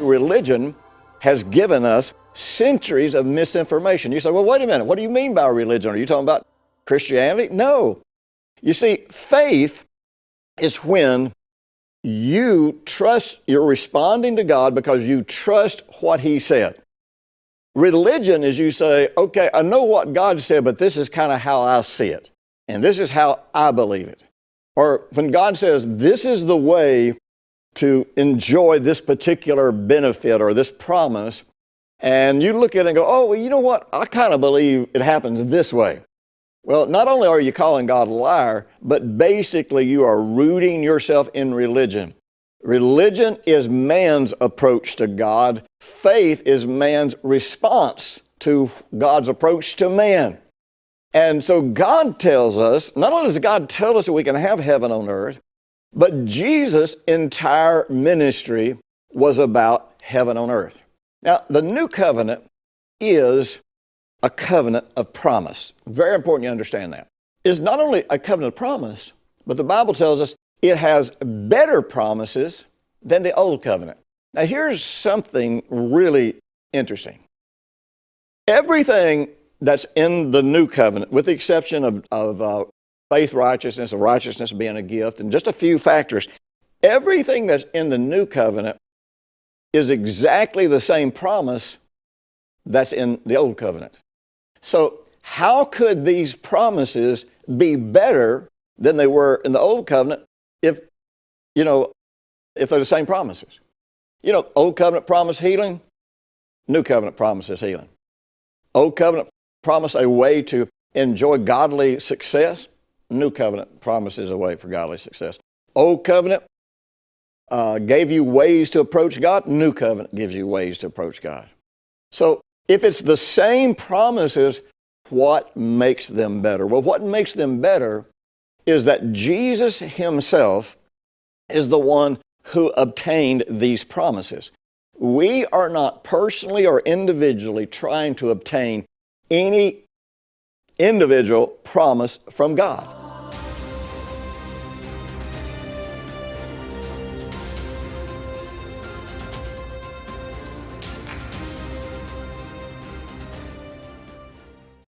Religion has given us centuries of misinformation. You say, well, wait a minute, what do you mean by religion? Are you talking about Christianity? No. You see, faith is when you trust, you're responding to God because you trust what He said. Religion is you say, okay, I know what God said, but this is kind of how I see it. And this is how I believe it. Or when God says, this is the way to enjoy this particular benefit or this promise, and you look at it and go, oh, well, you know what? I kind of believe it happens this way. Well, not only are you calling God a liar, but basically you are rooting yourself in religion. Religion is man's approach to God. Faith is man's response to God's approach to man. And so God tells us, not only does God tell us that we can have heaven on earth, but Jesus' entire ministry was about heaven on earth. Now, the new covenant is a covenant of promise. Very important you understand that. It's not only a covenant of promise, but the Bible tells us it has better promises than the old covenant. Now, here's something really interesting. Everything that's in the new covenant, with the exception of faith righteousness, of righteousness being a gift, and just a few factors, everything that's in the new covenant is exactly the same promise that's in the old covenant. So how could these promises be better than they were in the old covenant if they're the same promises? Old covenant promised healing, new covenant promises healing. Old covenant promised a way to enjoy godly success. New covenant promises a way for godly success. Old covenant gave you ways to approach God. New covenant gives you ways to approach God. So if it's the same promises, what makes them better? Well, what makes them better is that Jesus Himself is the one who obtained these promises. We are not personally or individually trying to obtain any individual promise from God.